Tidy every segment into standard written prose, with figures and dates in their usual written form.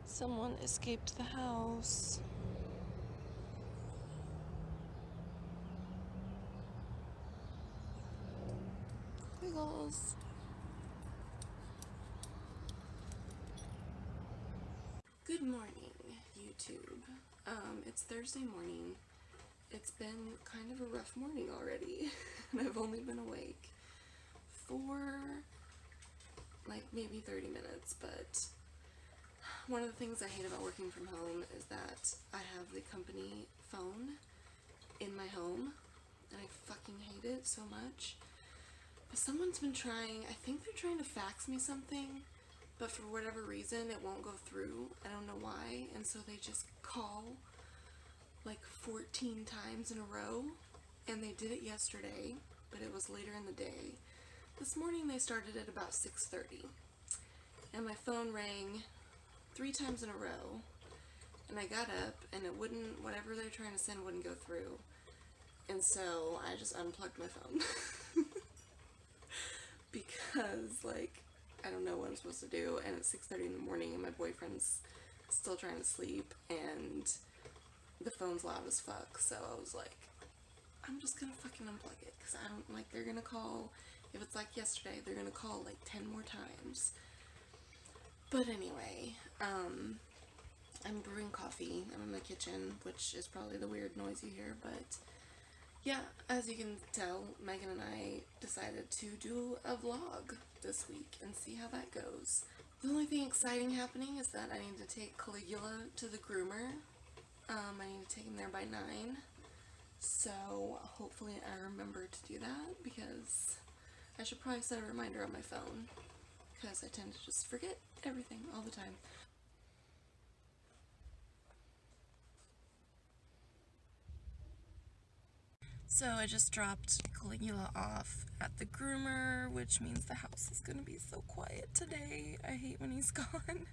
Someone escaped the house. Wiggles. Good morning, YouTube. It's Thursday morning. It's been kind of a rough morning already, and I've only been awake for like maybe 30 minutes, but one of the things I hate about working from home is that I have the company phone in my home, and I fucking hate it so much. But someone's been trying, I think they're trying to fax me something, but for whatever reason it won't go through. I don't know why, and so they just call like 14 times in a row, and they did it yesterday, but it was later in the day. This morning they started at about 6:30, and my phone rang 3 times in a row, and I got up, and it wouldn't, whatever they're trying to send wouldn't go through, and so I just unplugged my phone. Because, like, I don't know what I'm supposed to do, and it's 6:30 in the morning, and my boyfriend's still trying to sleep, and the phone's loud as fuck, so I was like, I'm just gonna fucking unplug it, because I don't, like, they're gonna call, if it's like yesterday, they're gonna call like 10 more times. But anyway, I'm brewing coffee. I'm in my kitchen, which is probably the weird noise you hear, but yeah, as you can tell, Megan and I decided to do a vlog this week and see how that goes. The only thing exciting happening is that I need to take Caligula to the groomer. I need to take him there by 9, so hopefully I remember to do that, because I should probably set a reminder on my phone, because I tend to just forget everything all the time. So I just dropped Caligula off at the groomer, which means the house is going to be so quiet today. I hate when he's gone.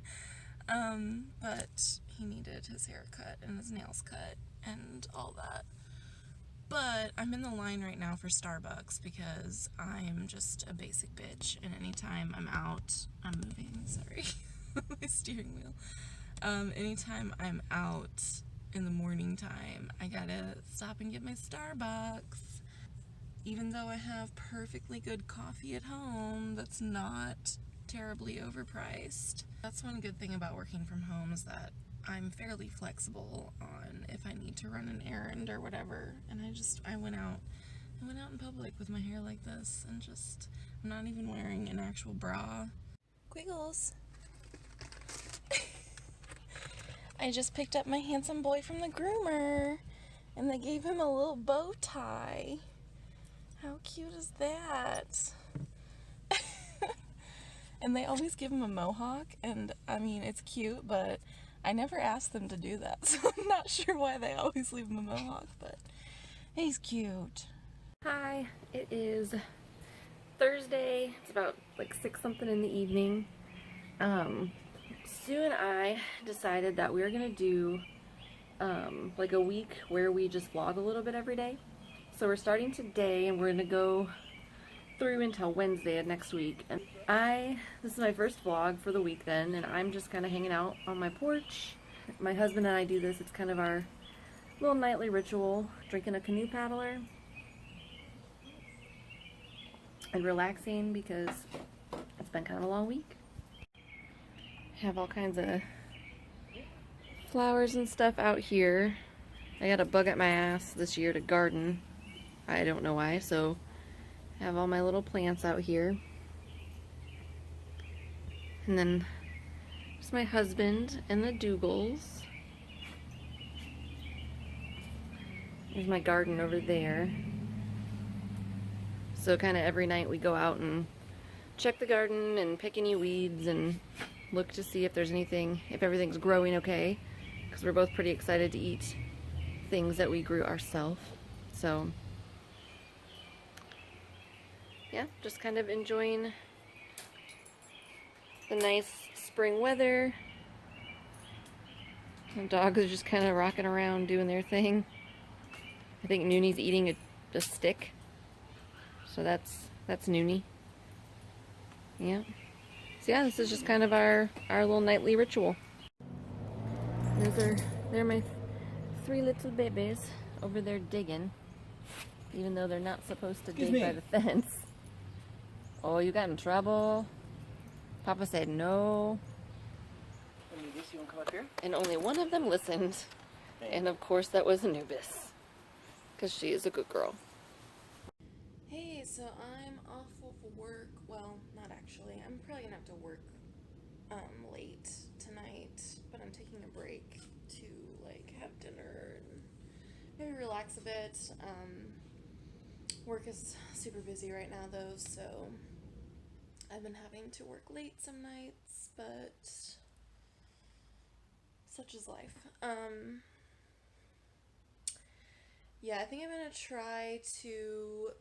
But he needed his hair cut and his nails cut and all that. But I'm in the line right now for Starbucks because I am just a basic bitch, and anytime I'm out, I'm moving, sorry, my steering wheel. Anytime I'm out in the morning time, I gotta stop and get my Starbucks. Even though I have perfectly good coffee at home that's not terribly overpriced. That's one good thing about working from home, is that I'm fairly flexible on if I need to run an errand or whatever. And I went out in public with my hair like this, and just, I'm not even wearing an actual bra. Quiggles. I just picked up my handsome boy from the groomer, and they gave him a little bow tie. How cute is that? And they always give him a mohawk, and I mean, it's cute, but I never asked them to do that, so I'm not sure why they always leave him a mohawk, but he's cute. Hi, it is Thursday. It's about like 6 something in the evening. Sue and I decided that we were gonna do like a week where we just vlog a little bit every day. So we're starting today, and we're gonna go through until Wednesday of next week. And this is my first vlog for the week then, and I'm just kind of hanging out on my porch. My husband and I do this. It's kind of our little nightly ritual, drinking a canoe paddler and relaxing, because it's been kind of a long week. Have all kinds of flowers and stuff out here. I got a bug at my ass this year to garden. I don't know why, so I have all my little plants out here. And then there's my husband and the Dougals. There's my garden over there. So kind of every night we go out and check the garden and pick any weeds and look to see if there's anything, if everything's growing okay, because we're both pretty excited to eat things that we grew ourselves. So yeah, just kind of enjoying the nice spring weather. The dogs are just kind of rocking around doing their thing. I think Nooney's eating a stick, so that's Noonie. Yeah. So yeah, this is just kind of our little nightly ritual. They're my 3 little babies over there digging, even though they're not supposed to dig by the fence. Oh, you got in trouble. Papa said no. Anubis, you want to come up here? And only one of them listened. And of course that was Anubis. Because she is a good girl. Hey, so I'm off of work. Well, not actually. I'm probably gonna have to work late tonight, but I'm taking a break to like have dinner and maybe relax a bit. Work is super busy right now though, so I've been having to work late some nights, but such is life. Yeah, I think I'm gonna try to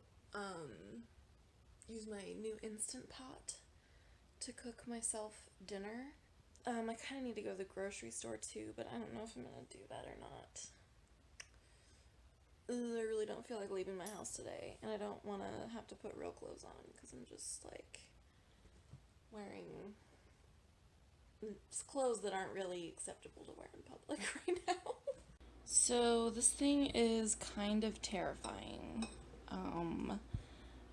use my new Instant Pot to cook myself dinner. I kind of need to go to the grocery store too, but I don't know if I'm gonna do that or not. I really don't feel like leaving my house today, and I don't want to have to put real clothes on because I'm just like wearing clothes that aren't really acceptable to wear in public right now. So this thing is kind of terrifying.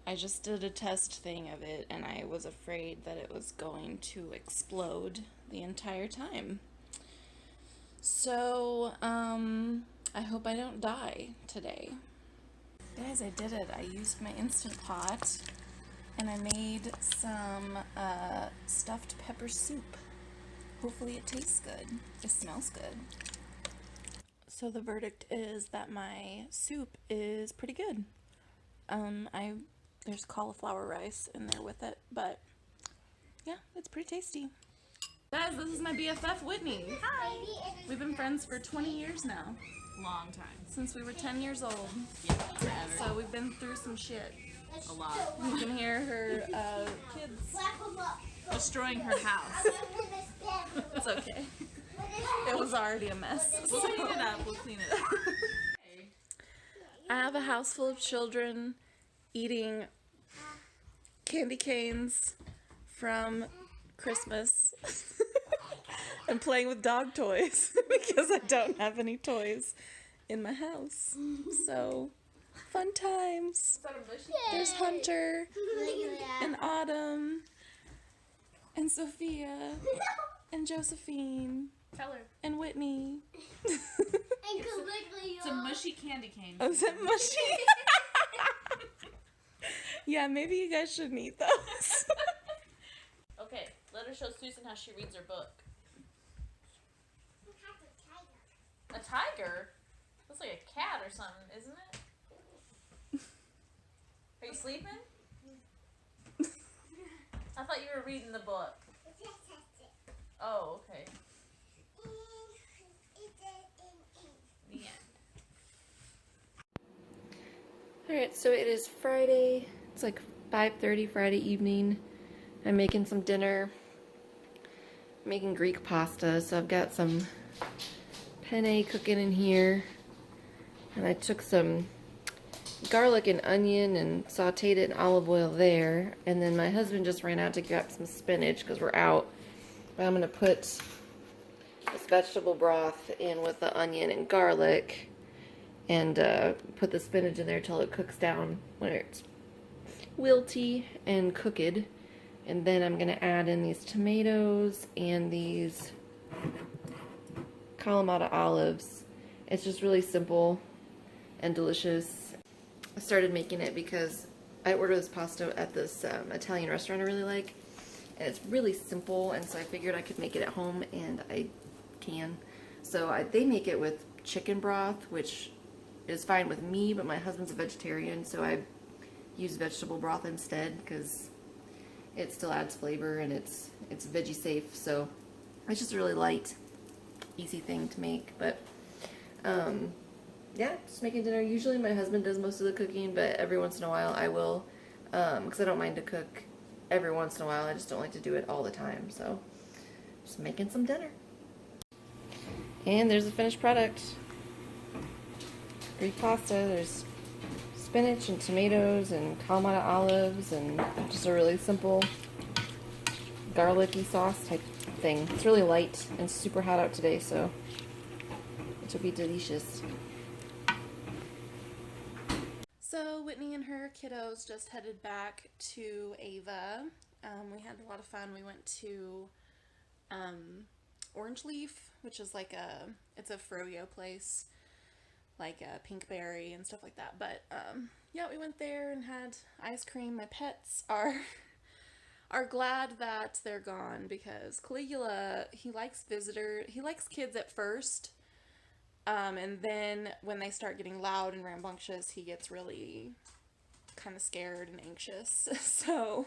I just did a test thing of it and I was afraid that it was going to explode the entire time. So, I hope I don't die today. Guys, I did it. I used my Instant Pot and I made some stuffed pepper soup. Hopefully it tastes good. It smells good. So the verdict is that my soup is pretty good. There's cauliflower rice in there with it, but yeah, it's pretty tasty. Guys, this is my BFF Whitney. Hi! We've been friends for 20 years now. Long time. Since we were 10 years old. Yeah, forever. So we've been through some shit. A lot. You can hear her kids Destroying her house. It's okay. It was already a mess. We'll clean it up. We'll clean it up. I have a house full of children eating candy canes from Christmas and playing with dog toys because I don't have any toys in my house. So, fun times. There's Hunter and Autumn and Sophia and Josephine and Whitney. It's a mushy candy cane. Oh, is it mushy? Yeah, maybe you guys shouldn't eat those. Okay, let her show Susan how she reads her book. A tiger? Looks like a cat or something, isn't it? Are you sleeping? I thought you were reading the book. Oh, okay. The end. Alright, so it is Friday. It's like 5:30 Friday evening. I'm making some dinner. I'm making Greek pasta, so I've got some penne cooking in here. And I took some garlic and onion and sauteed it in olive oil there. And then my husband just ran out to grab some spinach because we're out. But I'm going to put this vegetable broth in with the onion and garlic. And put the spinach in there till it cooks down when it's wilty and cooked. And then I'm going to add in these tomatoes and these Kalamata olives. It's just really simple and delicious. I started making it because I ordered this pasta at this Italian restaurant I really like. And it's really simple, and so I figured I could make it at home, and I can. So they make it with chicken broth, which is fine with me, but my husband's a vegetarian, so I use vegetable broth instead because it still adds flavor and it's veggie safe. So it's just a really light, easy thing to make. But yeah, just making dinner. Usually my husband does most of the cooking, but every once in a while I will, because I don't mind to cook every once in a while. I just don't like to do it all the time. So just making some dinner. And there's the finished product. Greek pasta. There's spinach and tomatoes and Kalamata olives and just a really simple garlicky sauce type thing. It's really light and super hot out today, so which will be delicious. So Whitney and her kiddos just headed back to Ava. We had a lot of fun. We went to Orange Leaf, which is like it's a froyo place, like a Pinkberry and stuff like that. But yeah, we went there and had ice cream. My pets are glad that they're gone because Caligula, he likes kids at first. And then when they start getting loud and rambunctious, he gets really kind of scared and anxious. So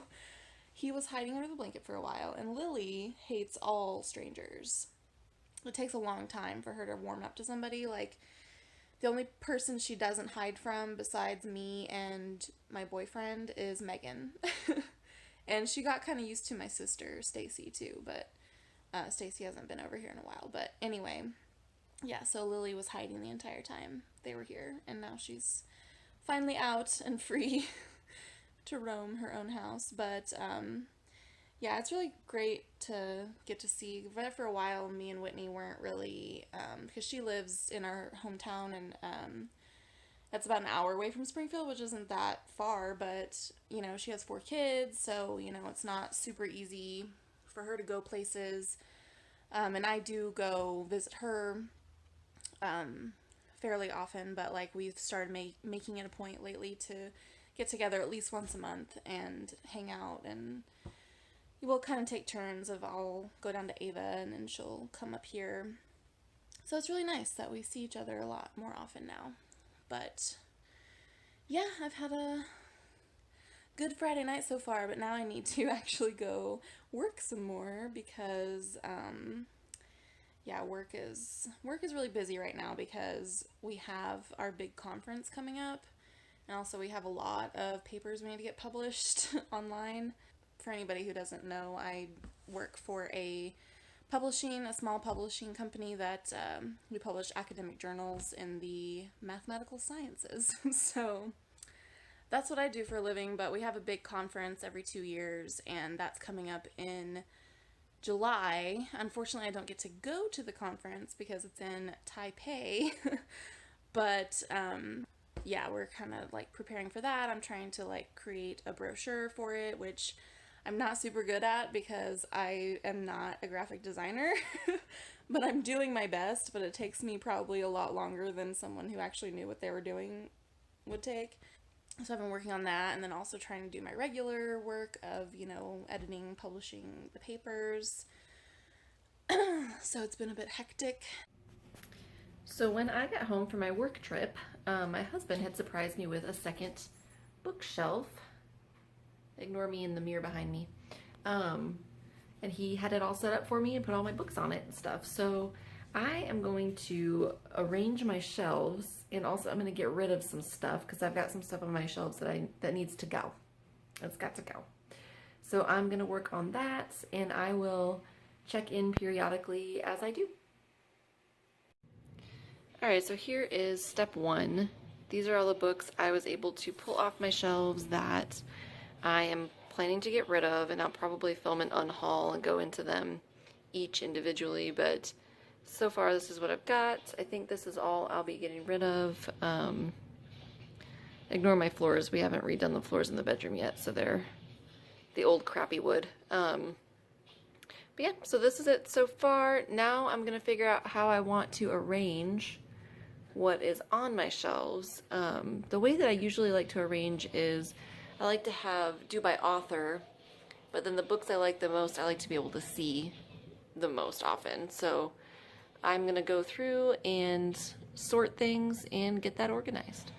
he was hiding under the blanket for a while, and Lily hates all strangers. It takes a long time for her to warm up to somebody. Like, the only person she doesn't hide from besides me and my boyfriend is Megan. And she got kind of used to my sister, Stacy, too, but Stacy hasn't been over here in a while. But anyway, yeah, so Lily was hiding the entire time they were here, and now she's finally out and free to roam her own house. But yeah, it's really great to get to see. Right, for a while, me and Whitney weren't really, because she lives in our hometown, and that's about an hour away from Springfield, which isn't that far, but, you know, she has 4 kids, so, you know, it's not super easy for her to go places. And I do go visit her fairly often, but, like, we've started making it a point lately to get together at least once a month and hang out, and we'll kind of take turns of I'll go down to Ava and then she'll come up here. So it's really nice that we see each other a lot more often now. But yeah, I've had a good Friday night so far, but now I need to actually go work some more because yeah, work is really busy right now because we have our big conference coming up, and also we have a lot of papers we need to get published online. For anybody who doesn't know, I work for a small publishing company that we publish academic journals in the mathematical sciences. So that's what I do for a living, but we have a big conference every 2 years, and that's coming up in July. Unfortunately, I don't get to go to the conference because it's in Taipei, but yeah, we're kind of like preparing for that. I'm trying to like create a brochure for it, which I'm not super good at because I am not a graphic designer, but I'm doing my best, but it takes me probably a lot longer than someone who actually knew what they were doing would take. So I've been working on that, and then also trying to do my regular work of, you know, editing, publishing the papers. So it's been a bit hectic. So when I got home from my work trip, my husband had surprised me with a second bookshelf. Ignore me in the mirror behind me. And he had it all set up for me and put all my books on it and stuff. So I am going to arrange my shelves, and also I'm going to get rid of some stuff because I've got some stuff on my shelves that needs to go. It's got to go. So I'm going to work on that, and I will check in periodically as I do. Alright, so here is step 1. These are all the books I was able to pull off my shelves that I am planning to get rid of, and I'll probably film an unhaul and go into them each individually, but so far this is what I've got. I think this is all I'll be getting rid of. Ignore my floors. We haven't redone the floors in the bedroom yet, so they're the old crappy wood. But yeah, so this is it so far. Now I'm going to figure out how I want to arrange what is on my shelves. The way that I usually like to arrange is I like to do by author, but then the books I like the most, I like to be able to see the most often. So I'm going to go through and sort things and get that organized.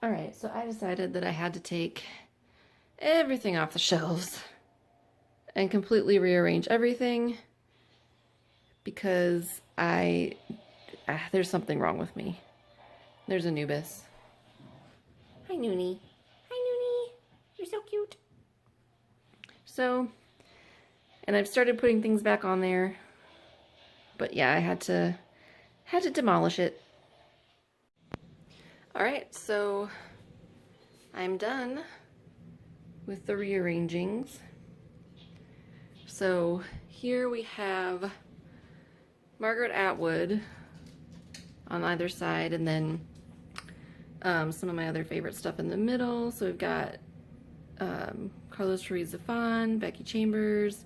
Alright, so I decided that I had to take everything off the shelves and completely rearrange everything because there's something wrong with me. There's Anubis. Hi, Noonie. You're so cute. So, and I've started putting things back on there, but yeah, I had to demolish it. Alright, so I'm done with the rearrangings. So here we have Margaret Atwood, on either side, and then some of my other favorite stuff in the middle. So we've got Carlos Ruiz Zafon, Becky Chambers,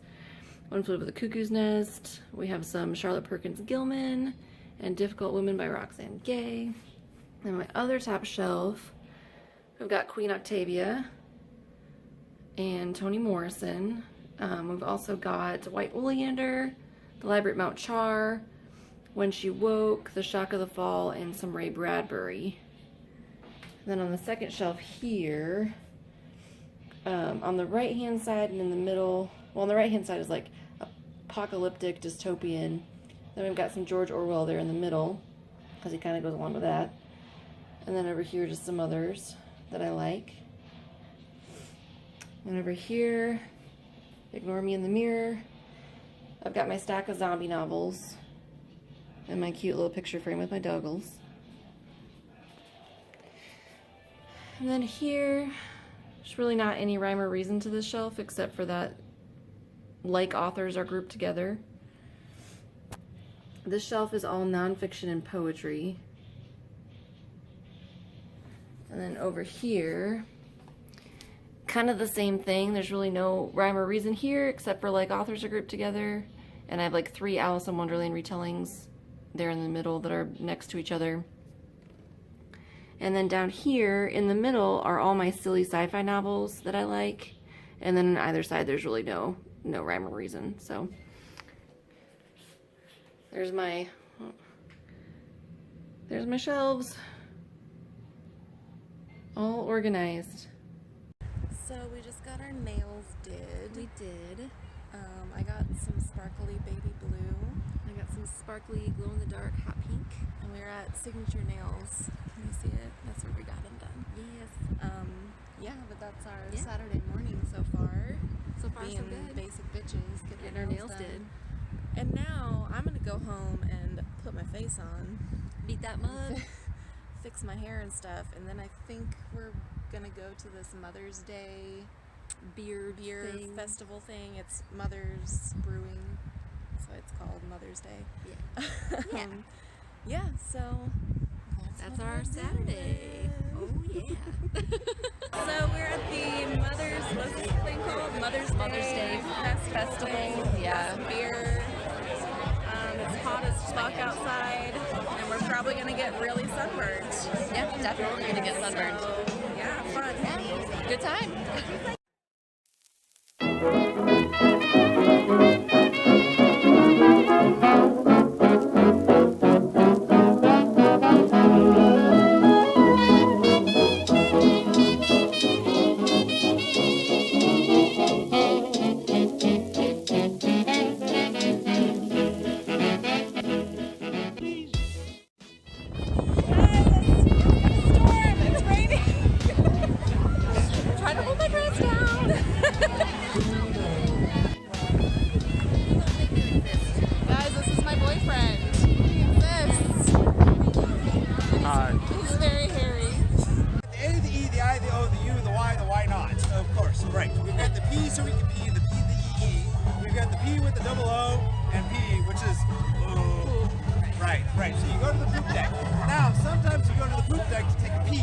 One Flew Over the Cuckoo's Nest. We have some Charlotte Perkins Gilman and Difficult Women by Roxane Gay. And my other top shelf, we've got Queen Octavia and Toni Morrison. We've also got White Oleander, The Library at Mount Char, When She Woke, The Shock of the Fall, and some Ray Bradbury. Then on the second shelf here, on the right hand side and in the middle, well, on the right hand side is like apocalyptic dystopian. Then we've got some George Orwell there in the middle, because he kind of goes along with that. And then over here, just some others that I like. And over here, Ignore Me in the Mirror. I've got my stack of zombie novels and my cute little picture frame with my doggles. And then here, there's really not any rhyme or reason to this shelf except for that like authors are grouped together. This shelf is all nonfiction and poetry. And then over here, kind of the same thing. There's really no rhyme or reason here except for like authors are grouped together. And I have like 3 Alice in Wonderland retellings there in the middle that are next to each other. And then down here in the middle are all my silly sci-fi novels that I like. And then on either side there's really no rhyme or reason. So there's my shelves, all organized. So we just got our nails did. We did. I got some sparkly baby blue. I got some sparkly glow-in-the-dark hot pink. And we were at Signature Nails. Can you see it? That's where we got them done. Yes. Yeah, but that's our Yeah. Saturday morning so far. So far, Being so good. basic bitches. Getting our nails did. And now I'm gonna go home and put my face on. Beat that mud. Fix my hair and stuff. And then I think we're gonna go to this Mother's Day beer thing. festival thing. It's Mother's Brewing, so it's called Mother's Day. Yeah. Yeah, so That's what our we're Saturday. doing. Oh yeah. So we're at the what's this thing called? Mother's Day Festival. Yeah. Beer. It's hot as fuck outside, and we're probably gonna get really sunburned. Yeah, definitely gonna get sunburned. So, yeah, fun. Yeah. Good time. Trying to hold my dress down. Guys, this is my boyfriend. He exists. Hi. He's very hairy. The A, the E, the I, the O, the U, the Y, the why not? Of course, right. We've got the P so we can pee, the P, the E. We've got the P with the double O and P, which is ooh. Right. So you go to the poop deck. Now, sometimes you go to the poop deck to take a pee,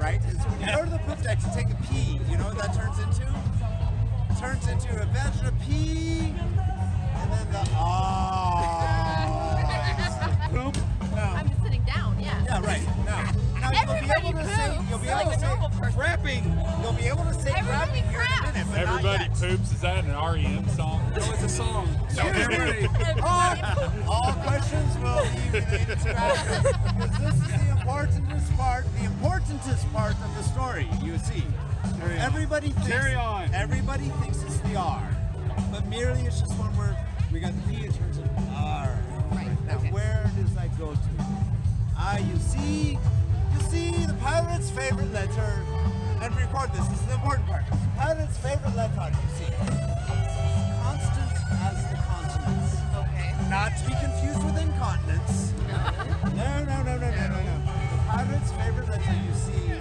right? And so when you go to the poop deck to take a pee, you know what that turns into? It turns into a veg, a pee, and then the poop. No. I'm just sitting down, yeah. Yeah, right. Now Everybody you'll be able to say, poops you'll be like able to a normal say person. crapping. You'll be able to say Everybody crapping here in a craps. minute, but Everybody not yet. poops. Is that an REM song? No, it's a song. So Everybody- all questions will be related to crapping. Because this is the importantest part of the story, you see. Carry on. Everybody thinks it's the R. But merely it's just one word. We got the P, it turns into R. Right, Now okay. where does that go to? You see the pirate's favorite letter. And record this is the important part. Pirate's favorite letter, you see. Constant as the consonants. Okay. Not to be confused with incontinence. No. The pirate's favorite letter, you see.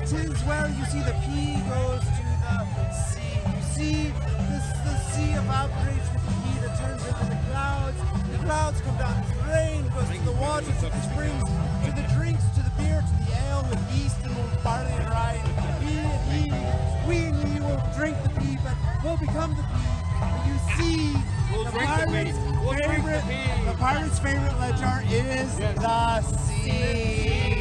It is where you see the P goes to the C. You see the sea of outrage with the P that turns into the clouds. The clouds come down as rain. goes to the water, to the springs, to the drinks, to the beer, to the ale with yeast and barley and rye. We and ye will drink the pee, but we'll become the pee. But you see, the pirate's favorite ledger is the sea.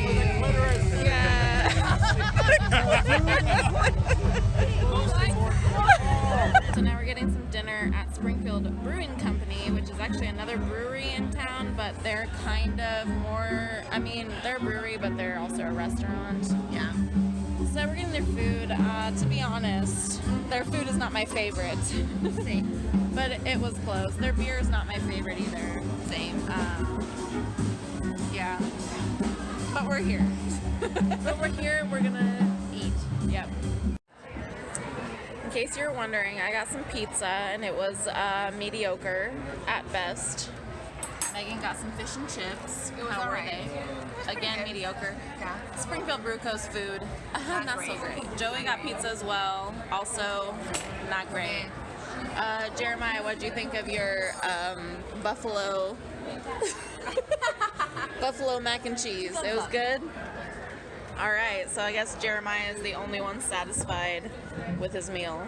So now we're getting some dinner at Springfield Brewing Company, which is actually another brewery in town, but they're kind of more, I mean, they're a brewery, but they're also a restaurant. Yeah. So we're getting their food. To be honest, their food is not my favorite. Same. But it was close. Their beer is not my favorite either. Same. Yeah. But we're here. We're gonna eat. Yep. In case you're wondering, I got some pizza and it was mediocre at best. Megan got some fish and chips. How were they? Again, mediocre. Yeah. Springfield Brew Co's food, not so great. Joey got pizza as well, also not great. Jeremiah, what did you think of your buffalo mac and cheese? It was good? Alright, so I guess Jeremiah is the only one satisfied with his meal.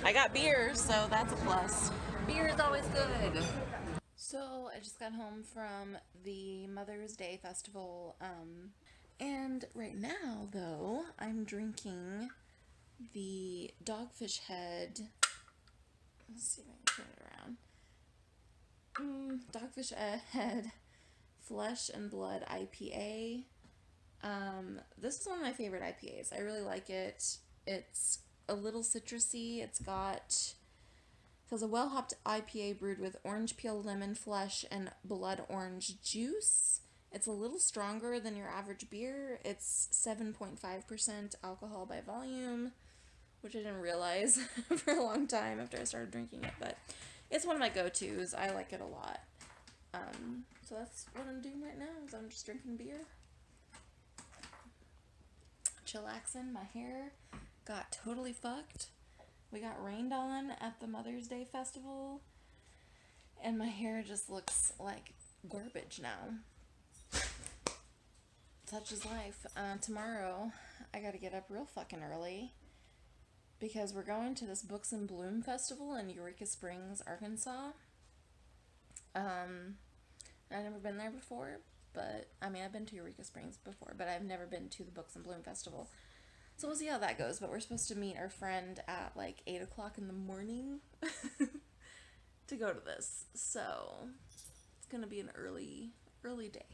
I got beer, so that's a plus. Beer is always good. So I just got home from the Mother's Day festival, and right now, though, I'm drinking the Dogfish Head. Let's see if I can turn it around. Dogfish Head Flesh and Blood IPA. This is one of my favorite IPAs. I really like it. It's a little citrusy. It's a well-hopped IPA brewed with orange peel, lemon flesh, and blood orange juice. It's a little stronger than your average beer. It's 7.5% alcohol by volume, which I didn't realize for a long time after I started drinking it, but it's one of my go-tos. I like it a lot. So that's what I'm doing right now, is I'm just drinking beer. Chillaxing. My hair got totally fucked. We got rained on at the Mother's Day festival, and my hair just looks like garbage now. Such is life. Tomorrow, I gotta get up real fucking early, because we're going to this Books in Bloom festival in Eureka Springs, Arkansas. I've never been there before, but, I mean, I've been to Eureka Springs before, but I've never been to the Books in Bloom festival. So we'll see how that goes, but we're supposed to meet our friend at like 8 o'clock in the morning to go to this. So it's gonna be an early day.